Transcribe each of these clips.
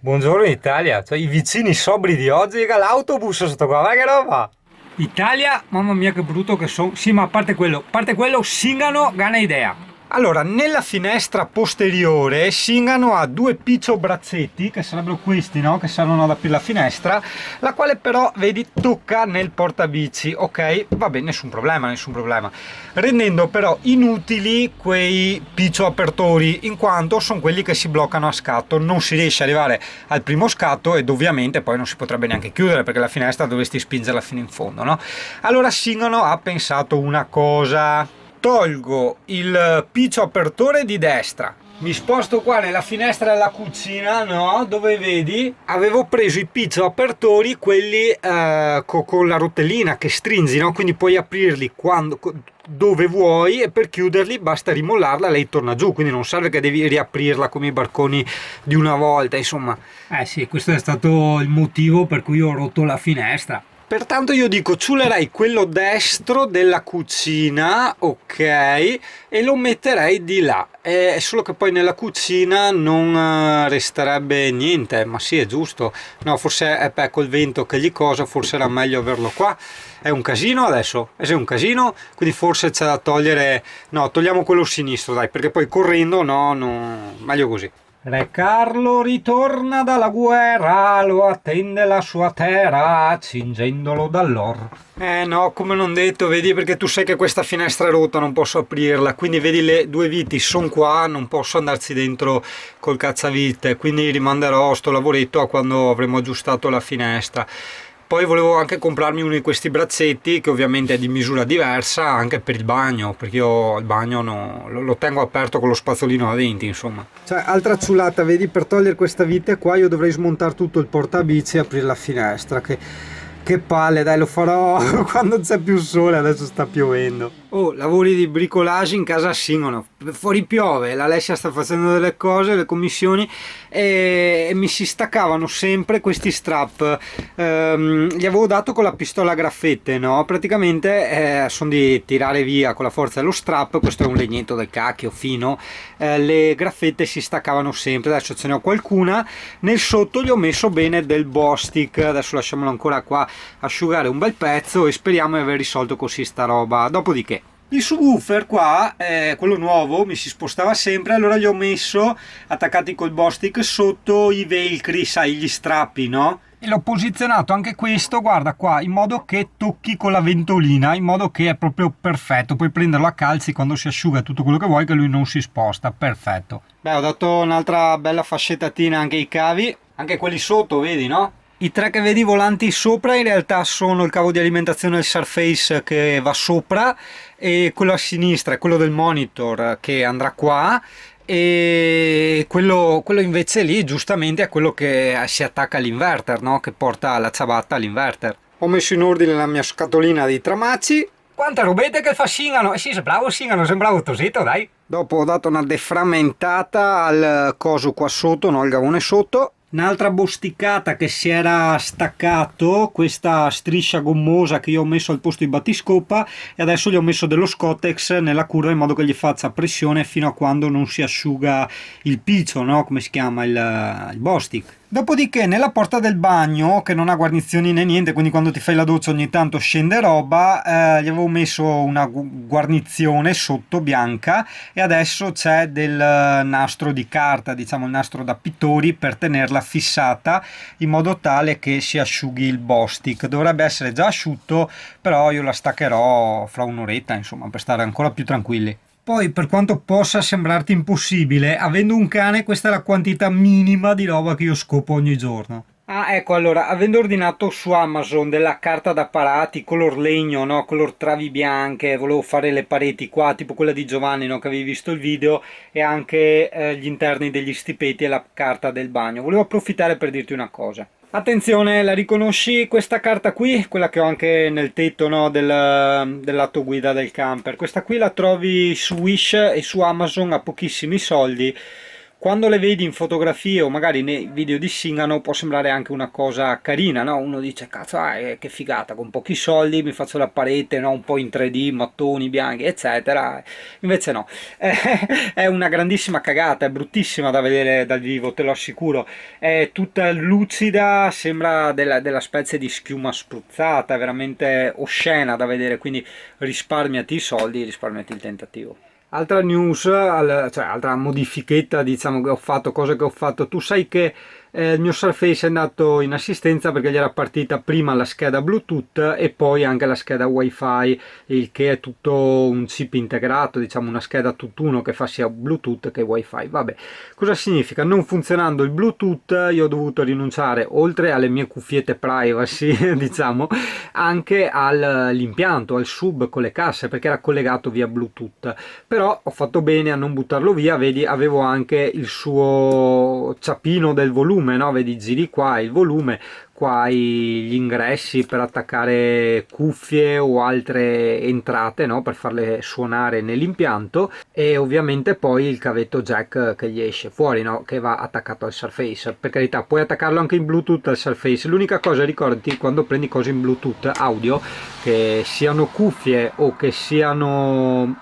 Buongiorno Italia, cioè i vicini sobri di oggi, raga, l'autobus sotto qua, ma che roba! Italia, mamma mia che brutto che sono. Sì, ma a parte quello, Singano, gana idea. Allora, nella finestra posteriore Singano ha due piccio brazzetti, che sarebbero questi, no? Che servono ad aprire la finestra, la quale però, vedi, tocca nel portabici, ok? Va bene, nessun problema, nessun problema. Rendendo però inutili quei piccio apertori, in quanto sono quelli che si bloccano a scatto, non si riesce ad arrivare al primo scatto ed ovviamente poi non si potrebbe neanche chiudere perché la finestra dovresti spingerla fino in fondo, no? Allora Singano ha pensato una cosa: tolgo il piccio apertore di destra, mi sposto qua nella finestra della cucina, no? Dove vedi, avevo preso i piccio apertori, quelli con la rotellina che stringi, no? Quindi puoi aprirli dove vuoi, e per chiuderli basta rimollarla, lei torna giù, quindi non serve che devi riaprirla come i barconi di una volta, insomma. Eh sì, questo è stato il motivo per cui ho rotto la finestra. Pertanto io dico, ciulerei quello destro della cucina, ok, e lo metterei di là. È solo che poi nella cucina non resterebbe niente, ma sì, è giusto. No, forse è col vento che gli cosa, forse era meglio averlo qua. È un casino adesso, è un casino, quindi forse c'è da togliere. No, togliamo quello sinistro, dai, perché poi correndo, no, no, meglio così. Re Carlo ritorna dalla guerra, lo attende la sua terra, cingendolo dall'or. No, come non detto, vedi, perché tu sai che questa finestra è rotta, non posso aprirla, quindi vedi le due viti sono qua, non posso andarci dentro col cacciavite, quindi rimanderò sto lavoretto a quando avremo aggiustato la finestra. Poi volevo anche comprarmi uno di questi braccetti che ovviamente è di misura diversa anche per il bagno, perché io il bagno lo tengo aperto con lo spazzolino a denti, insomma. Cioè, altra ciulata, vedi, per togliere questa vite qua io dovrei smontare tutto il portabici e aprire la finestra, che palle, dai, lo farò quando c'è più sole, adesso sta piovendo. Oh, lavori di bricolage in casa Simono. Fuori piove, l'Alessia sta facendo delle cose, le commissioni, e mi si staccavano sempre questi strap. Gli avevo dato con la pistola a graffette, no? Praticamente sono di tirare via con la forza dello strap, questo è un legnetto del cacchio fino, le graffette si staccavano sempre, adesso ce ne ho qualcuna, nel sotto gli ho messo bene del Bostik, adesso lasciamolo ancora qua asciugare un bel pezzo e speriamo di aver risolto così sta roba. Dopodiché il subwoofer qua, quello nuovo, mi si spostava sempre, allora gli ho messo attaccati col Bostik sotto i velcri, sai, gli strappi, no? E l'ho posizionato anche questo, guarda qua, in modo che tocchi con la ventolina, in modo che è proprio perfetto. Puoi prenderlo a calci quando si asciuga tutto quello che vuoi, che lui non si sposta, perfetto. Beh, ho dato un'altra bella fascettatina anche ai cavi, anche quelli sotto, vedi, no? I tre che vedi volanti sopra in realtà sono il cavo di alimentazione del Surface che va sopra, e quello a sinistra è quello del monitor che andrà qua, e quello invece lì giustamente è quello che si attacca all'inverter, no? Che porta la ciabatta all'inverter. Ho messo in ordine la mia scatolina di tramacci. Quanta robete che fa Singano! Eh sì, sei bravo Singano, sei bravo Tosito, dai! Dopo ho dato una deframmentata al coso qua sotto, no? Al gavone sotto. Un'altra bosticata che si era staccato, questa striscia gommosa che io ho messo al posto di battiscopa, e adesso gli ho messo dello Scottex nella curva in modo che gli faccia pressione fino a quando non si asciuga il piccio, no? Come si chiama, il Bostik. Dopodiché nella porta del bagno, che non ha guarnizioni né niente, quindi quando ti fai la doccia ogni tanto scende roba, gli avevo messo una guarnizione sotto bianca, e adesso c'è del nastro di carta, diciamo il nastro da pittori, per tenerla fissata in modo tale che si asciughi il Bostik. Dovrebbe essere già asciutto, però io la staccherò fra un'oretta, insomma, per stare ancora più tranquilli. Poi, per quanto possa sembrarti impossibile, avendo un cane, questa è la quantità minima di roba che io scopo ogni giorno. Ah, ecco, allora, avendo ordinato su Amazon della carta da parati color legno, no? Color travi bianche, volevo fare le pareti qua, tipo quella di Giovanni, no? Che avevi visto il video, e anche gli interni degli stipeti e la carta del bagno. Volevo approfittare per dirti una cosa. Attenzione, la riconosci questa carta qui? Quella che ho anche nel tetto, no, del lato guida del camper. Questa qui la trovi su Wish e su Amazon a pochissimi soldi. quando le vedi in fotografie o magari nei video di Singano può sembrare anche una cosa carina, no? Uno dice, cazzo, che figata, con pochi soldi mi faccio la parete, no? Un po' in 3D, mattoni bianchi, eccetera. Invece no, è una grandissima cagata, è bruttissima da vedere dal vivo, te lo assicuro. È tutta lucida, sembra della specie di schiuma spruzzata, è veramente oscena da vedere, quindi risparmiati i soldi, risparmiati il tentativo. Altra news, cioè altra modifichetta, diciamo, che ho fatto, cose che ho fatto. Tu sai che il mio Surface è andato in assistenza perché gli era partita prima la scheda Bluetooth e poi anche la scheda Wi-Fi, il che è tutto un chip integrato, diciamo una scheda tutt'uno che fa sia Bluetooth che Wi-Fi. Vabbè, cosa significa? Non funzionando il Bluetooth, io ho dovuto rinunciare, oltre alle mie cuffiette privacy, diciamo, anche all'impianto, al sub con le casse, perché era collegato via Bluetooth. Però ho fatto bene a non buttarlo via, vedi, avevo anche il suo ciappino del volume, no? Vedi, giri qua il volume, qua gli ingressi per attaccare cuffie o altre entrate, no? Per farle suonare nell'impianto, e ovviamente poi il cavetto jack che gli esce fuori, no? Che va attaccato al Surface. Per carità, puoi attaccarlo anche in Bluetooth al Surface. L'unica cosa, ricordati, quando prendi cose in Bluetooth audio, che siano cuffie o che siano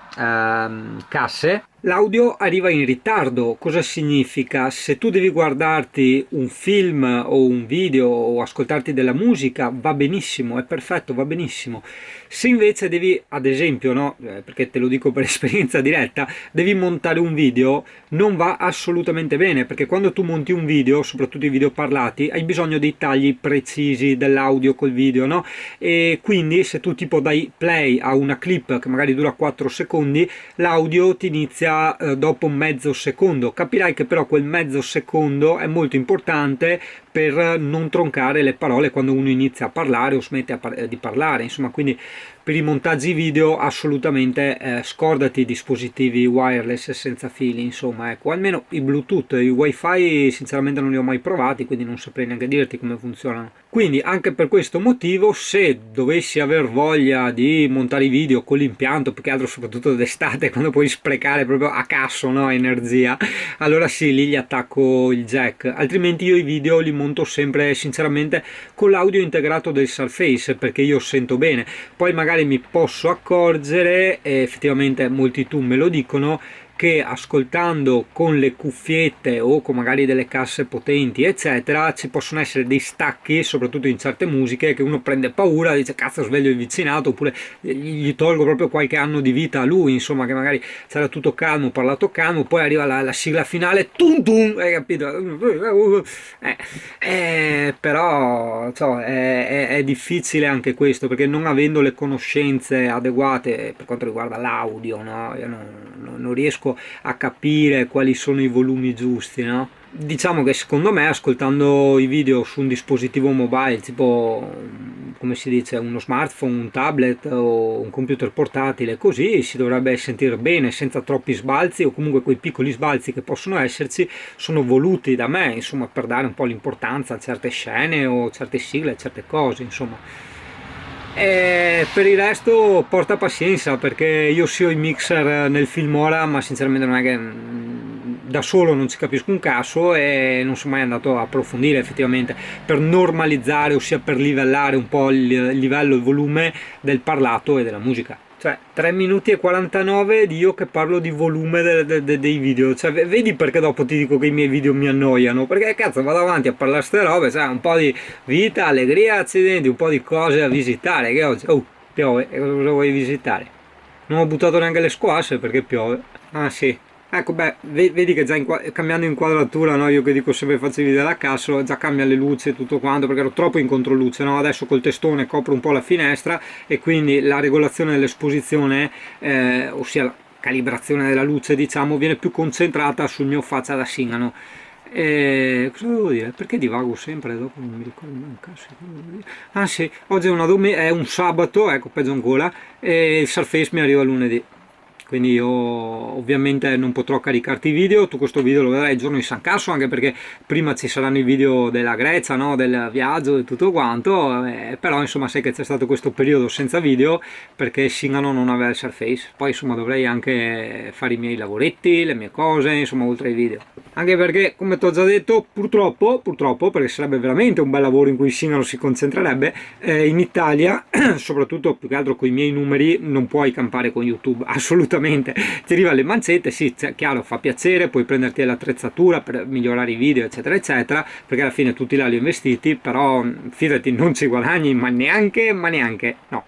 casse, l'audio arriva in ritardo. Cosa significa? Se tu devi guardarti un film o un video o ascoltarti della musica, va benissimo, è perfetto, va benissimo. Se invece devi, ad esempio, no, perché te lo dico per esperienza diretta, devi montare un video, non va assolutamente bene, perché quando tu monti un video, soprattutto i video parlati, hai bisogno dei tagli precisi dell'audio col video, no? E quindi se tu tipo dai play a una clip che magari dura 4 secondi, l'audio ti inizia dopo mezzo secondo. Capirai che però quel mezzo secondo è molto importante per non troncare le parole quando uno inizia a parlare o smette di parlare, insomma. Quindi per i montaggi video assolutamente scordati i dispositivi wireless senza fili, insomma, ecco. Almeno i Bluetooth e i Wi-Fi sinceramente non li ho mai provati, quindi non saprei neanche dirti come funzionano. Quindi anche per questo motivo, se dovessi aver voglia di montare i video con l'impianto, più che altro soprattutto d'estate quando puoi sprecare proprio a caso, no, energia, allora sì, lì gli attacco il jack. Altrimenti io i video li monto sempre sinceramente con l'audio integrato del Surface, perché io sento bene. Poi magari mi posso accorgere, e effettivamente molti tu me lo dicono, che ascoltando con le cuffiette o con magari delle casse potenti eccetera ci possono essere dei stacchi, soprattutto in certe musiche, che uno prende paura, dice cazzo sveglio il vicinato, oppure gli tolgo proprio qualche anno di vita a lui, insomma, che magari c'era tutto calmo, parlato calmo, poi arriva la sigla finale, tum tum, hai capito? Però cioè, è difficile anche questo, perché non avendo le conoscenze adeguate per quanto riguarda l'audio, no? Io non riesco a capire quali sono i volumi giusti, no? Diciamo che secondo me ascoltando i video su un dispositivo mobile tipo, come si dice, uno smartphone, un tablet o un computer portatile, così si dovrebbe sentire bene senza troppi sbalzi, o comunque quei piccoli sbalzi che possono esserci sono voluti da me, insomma, per dare un po' l'importanza a certe scene o certe sigle, certe cose, insomma. E per il resto porta pazienza, perché io sì ho i mixer nel Filmora, ma sinceramente non è che da solo non ci capisco un caso e non sono mai andato a approfondire effettivamente per normalizzare, ossia per livellare un po' il livello, il volume del parlato e della musica. Cioè 3 minuti e 49 di io che parlo di volume dei video, cioè vedi perché dopo ti dico che i miei video mi annoiano, perché cazzo vado avanti a parlare ste robe, sai, un po' di vita, allegria, accidenti, un po' di cose a visitare, che oggi, oh, piove, e cosa vuoi visitare? Non ho buttato neanche le squasse perché piove. Ah sì, ecco, beh, vedi che già cambiando inquadratura, no? Io che dico sempre faccio i video da cazzo, già cambia le luci e tutto quanto, perché ero troppo in controluce, no? Adesso col testone copro un po' la finestra e quindi la regolazione dell'esposizione, ossia la calibrazione della luce, diciamo, viene più concentrata sul mio faccia da Singano. Cosa devo dire? Perché divago sempre? Dopo non mi ricordo mai un cazzo. Ah sì, oggi è un sabato, ecco, peggio ancora, e il Surface mi arriva lunedì. quindi io ovviamente non potrò caricarti i video. Tu questo video lo vedrai il giorno di San Casso, anche perché prima ci saranno i video della Grecia, no? Del viaggio e tutto quanto, però insomma sai che c'è stato questo periodo senza video perché Singano non aveva il Surface. Poi insomma dovrei anche fare i miei lavoretti, le mie cose, insomma oltre ai video, anche perché come ti ho già detto, purtroppo, perché sarebbe veramente un bel lavoro in cui Singano si concentrerebbe, in Italia soprattutto più che altro con i miei numeri non puoi campare con YouTube assolutamente. Ti arriva le mancette, sì, chiaro, fa piacere, puoi prenderti l'attrezzatura per migliorare i video eccetera eccetera, perché alla fine tutti là li ho investiti, però fidati non ci guadagni ma neanche no.